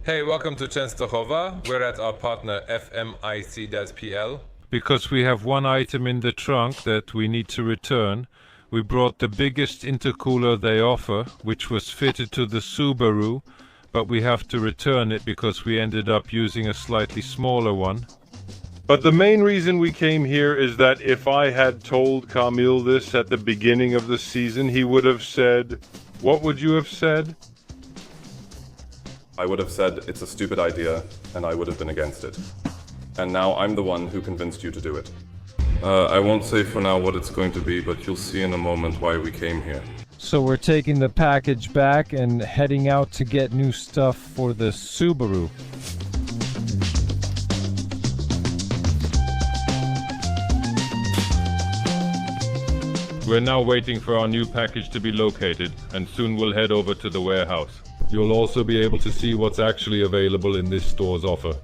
Hey, welcome to Częstochowa. We're at our partner FMIC-PL. Because we have one item in the trunk that we need to return, we brought the biggest intercooler they offer, which was fitted to the Subaru, but we have to return it because we ended up using a slightly smaller one. But the main reason we came here is that if I had told Kamil this at the beginning of the season, he would have said, what would you have said? I would have said it's a stupid idea, and I would have been against it. And now I'm the one who convinced you to do it. I won't say for now what it's going to be, but you'll see in a moment why we came here. So we're taking the package back and heading out to get new stuff for the Subaru. We're now waiting for our new package to be located, and soon we'll head over to the warehouse. You'll also be able to see what's actually available in this store's offer.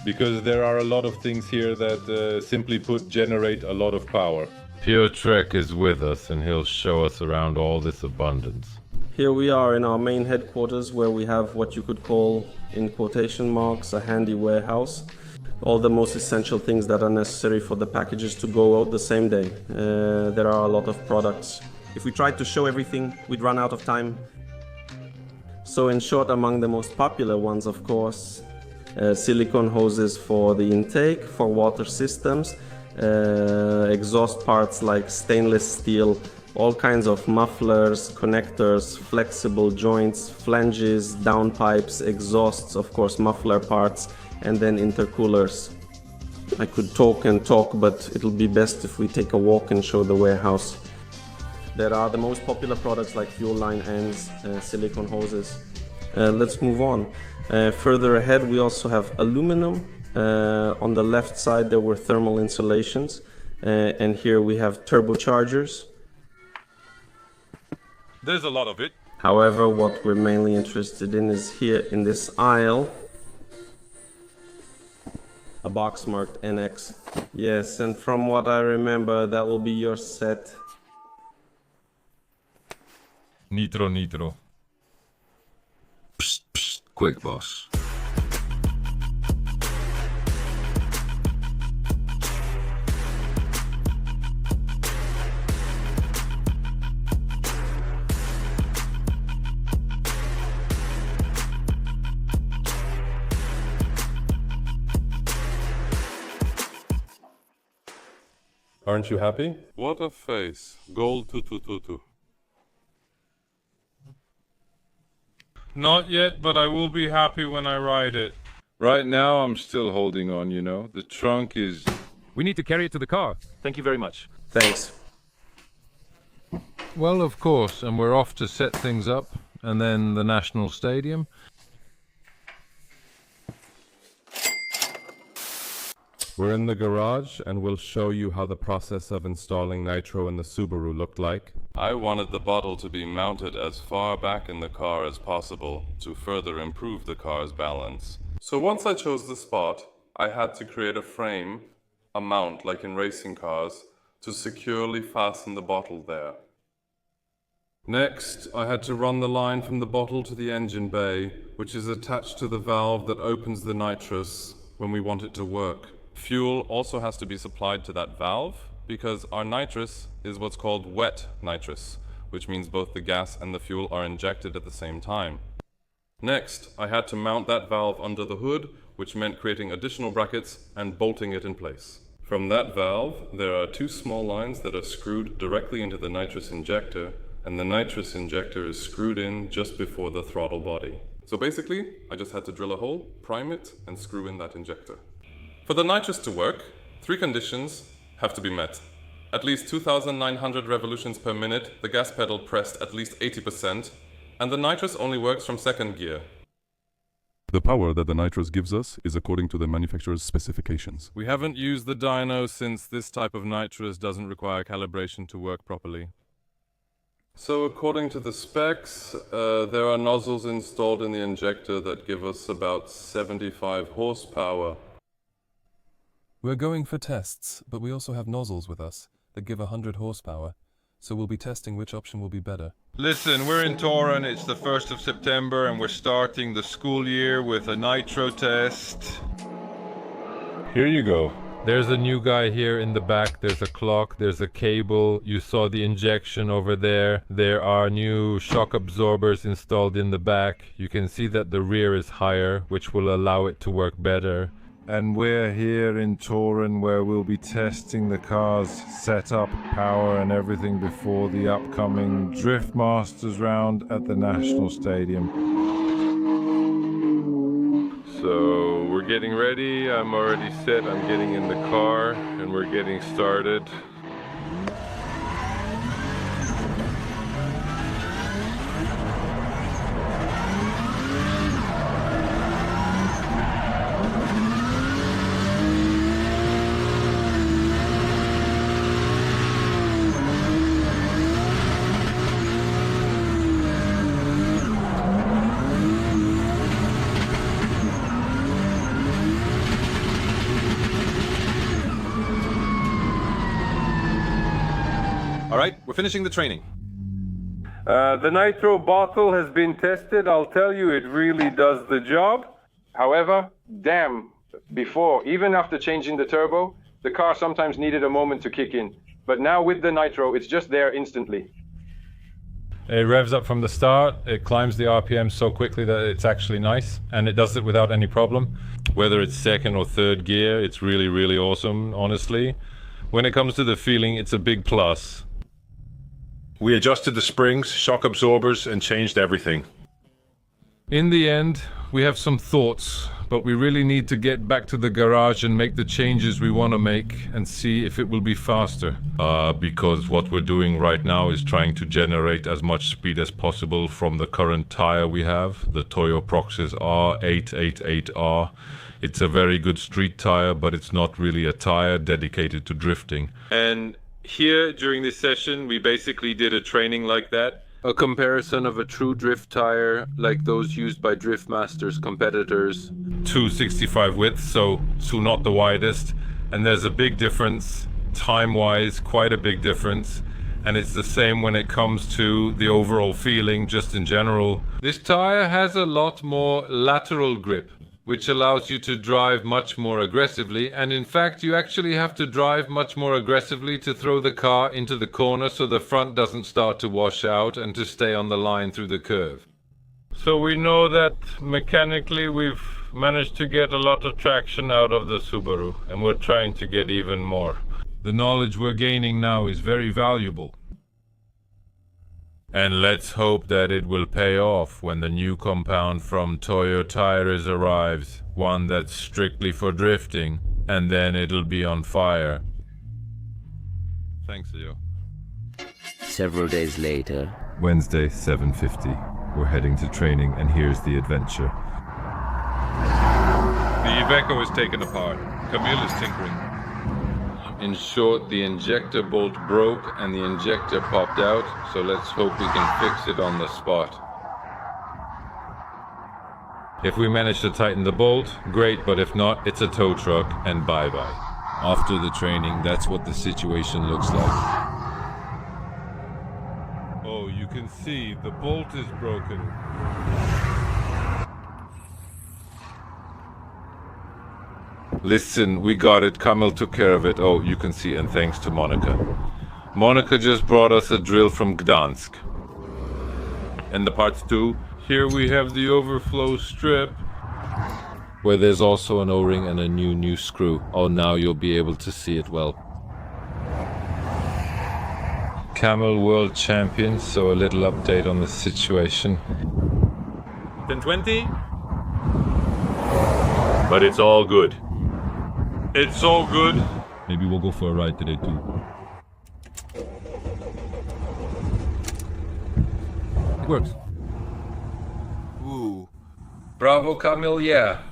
Because there are a lot of things here that, simply put, generate a lot of power. Pure Trek is with us, and he'll show us around all this abundance. Here we are in our main headquarters, where we have what you could call, in quotation marks, a handy warehouse. All the most essential things that are necessary for the packages to go out the same day. There are a lot of products. If we tried to show everything, we'd run out of time. So in short, among the most popular ones, of course, silicone hoses for the intake, for water systems, exhaust parts like stainless steel, all kinds of mufflers, connectors, flexible joints, flanges, downpipes, exhausts, of course muffler parts, and then intercoolers. I could talk and talk, but it'll be best if we take a walk and show the warehouse. There are the most popular products like fuel line ends, silicone hoses. Let's move on. Further ahead we also have aluminum. On the left side there were thermal insulations, and here we have turbochargers. There's a lot of it. However, what we're mainly interested in is here in this aisle. A box marked NX. Yes, and from what I remember, that will be your set. Nitro. Psst, psst, quick, boss. Aren't you happy? What a face. Gold 2222. Not yet, but I will be happy when I ride it. Right now, I'm still holding on, you know. The trunk is... We need to carry it to the car. Thank you very much. Thanks. Well, of course, and we're off to set things up, and then the National Stadium. We're in the garage, and we'll show you how the process of installing Nitro in the Subaru looked like. I wanted the bottle to be mounted as far back in the car as possible to further improve the car's balance. So once I chose the spot, I had to create a frame, a mount like in racing cars, to securely fasten the bottle there. Next, I had to run the line from the bottle to the engine bay, which is attached to the valve that opens the nitrous when we want it to work. Fuel also has to be supplied to that valve because our nitrous is what's called wet nitrous, which means both the gas and the fuel are injected at the same time. Next, I had to mount that valve under the hood, which meant creating additional brackets and bolting it in place. From that valve, there are two small lines that are screwed directly into the nitrous injector, and the nitrous injector is screwed in just before the throttle body. So basically, I just had to drill a hole, prime it, and screw in that injector. For the nitrous to work, three conditions have to be met. At least 2,900 revolutions per minute, the gas pedal pressed at least 80%, and the nitrous only works from second gear. The power that the Nitrous gives us is according to the manufacturer's specifications. We haven't used the dyno since this type of nitrous doesn't require calibration to work properly. So according to the specs, there are nozzles installed in the injector that give us about 75 horsepower. We're going for tests, but we also have nozzles with us that give 100 horsepower, so we'll be testing which option will be better. Listen, we're in Toruń, it's the 1st of September and we're starting the school year with a nitro test. Here you go. There's a new guy here in the back, there's a clock, there's a cable, you saw the injection over there. There are new shock absorbers installed in the back. You can see that the rear is higher, which will allow it to work better. And we're here in Toruń where we'll be testing the car's setup, power and everything before the upcoming Drift Masters round at the National Stadium. So we're getting ready, I'm already set, I'm getting in the car and we're getting started. Alright, we're finishing the training. The nitro bottle has been tested. I'll tell you, it really does the job. However, damn, before, even after changing the turbo, the car sometimes needed a moment to kick in. But now with the nitro, it's just there instantly. It revs up from the start, it climbs the RPM so quickly that it's actually nice, and it does it without any problem. Whether it's second or third gear, it's really, really awesome, honestly. When it comes to the feeling, it's a big plus. We adjusted the springs, shock absorbers, and changed everything. In the end, we have some thoughts, but we really need to get back to the garage and make the changes we want to make and see if it will be faster. Because what we're doing right now is trying to generate as much speed as possible from the current tire we have, the Toyo Proxys R888R. It's a very good street tire, but it's not really a tire dedicated to drifting. And here, during this session, we basically did a training like that. A comparison of a true drift tire, like those used by Drift Masters competitors. 265 width, so not the widest. And there's a big difference, time-wise, quite a big difference. And it's the same when it comes to the overall feeling, just in general. This tire has a lot more lateral grip, which allows you to drive much more aggressively, and in fact you actually have to drive much more aggressively to throw the car into the corner so the front doesn't start to wash out and to stay on the line through the curve. So we know that mechanically we've managed to get a lot of traction out of the Subaru, and we're trying to get even more. The knowledge we're gaining now is very valuable. And let's hope that it will pay off when the new compound from Toyo Tires arrives, one that's strictly for drifting, and then it'll be on fire. Thanks, Leo. Several days later. Wednesday, 7:50. We're heading to training, and here's the adventure. The Iveco is taken apart. Camille is tinkering. In short, the injector bolt broke and the injector popped out, so let's hope we can fix it on the spot. If we manage to tighten the bolt, great, but if not, it's a tow truck and bye-bye. After the training, that's what the situation looks like. Oh, you can see the bolt is broken. Listen, we got it. Kamil took care of it. Oh, you can see, and thanks to Monica. Monica just brought us a drill from Gdansk. And the parts too. Here we have the overflow strip, where there's also an O-ring and a new screw. Oh, now you'll be able to see it well. Camel World Champions, so a little update on the situation. 1020? But it's all good. It's all good. Maybe we'll go for a ride today too. It works. Ooh. Bravo, Camille, yeah.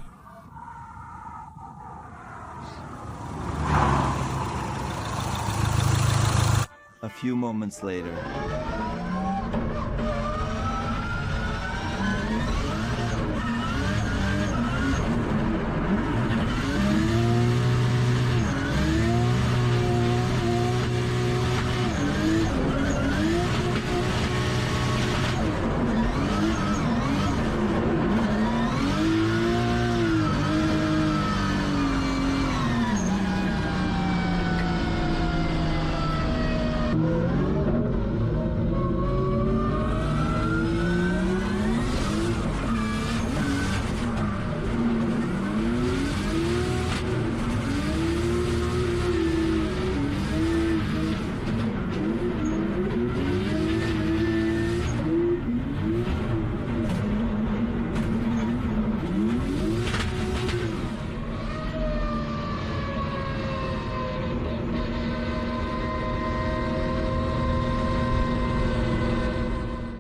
A few moments later.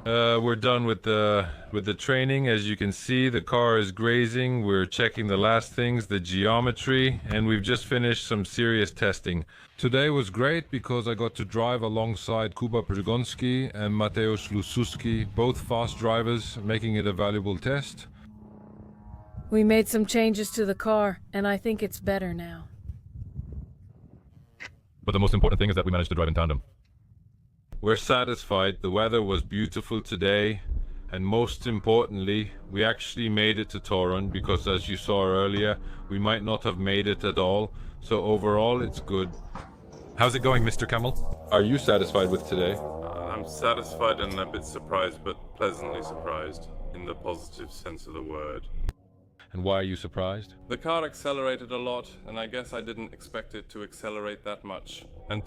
We're done with the training. As you can see, the car is grazing. We're checking the last things, the geometry, and we've just finished some serious testing. Today was great because I got to drive alongside Kuba Przygonski and Mateusz Lususki, both fast drivers, making it a valuable test. We made some changes to the car, and I think it's better now. But the most important thing is that we managed to drive in tandem. We're satisfied. The weather was beautiful today, and most importantly, we actually made it to Torun because, as you saw earlier, we might not have made it at all. So overall, it's good. How's it going, Mr. Camel? Are you satisfied with today? I'm satisfied and a bit surprised, but pleasantly surprised, in the positive sense of the word. And why are you surprised? The car accelerated a lot, and I guess I didn't expect it to accelerate that much. And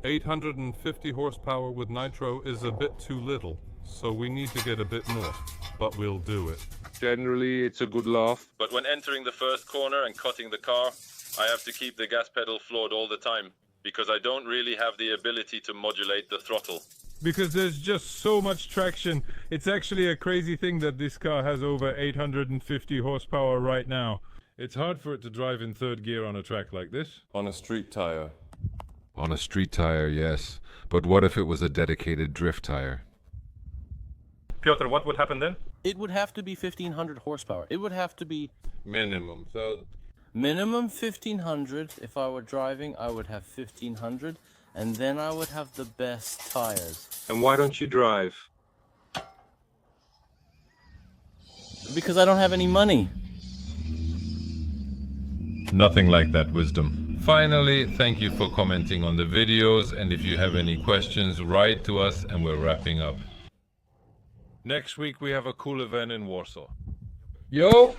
850 horsepower with Nitro is a bit too little, so we need to get a bit more, but we'll do it. Generally, it's a good laugh. But when entering the first corner and cutting the car, I have to keep the gas pedal floored all the time, because I don't really have the ability to modulate the throttle. Because there's just so much traction. It's actually a crazy thing that this car has over 850 horsepower right now. It's hard for it to drive in third gear on a track like this. On a street tire. On a street tire, yes. But what if it was a dedicated drift tire? Piotr, what would happen then? It would have to be 1500 horsepower. It would have to be Minimum. So minimum 1500. If I were driving, I would have 1500, and then I would have the best tires. And why don't you drive? Because I don't have any money. nothing like that wisdom. Finally, thank you for commenting on the videos, and if you have any questions, write to us and we're wrapping up. Next week we have a cool event in Warsaw. Yo!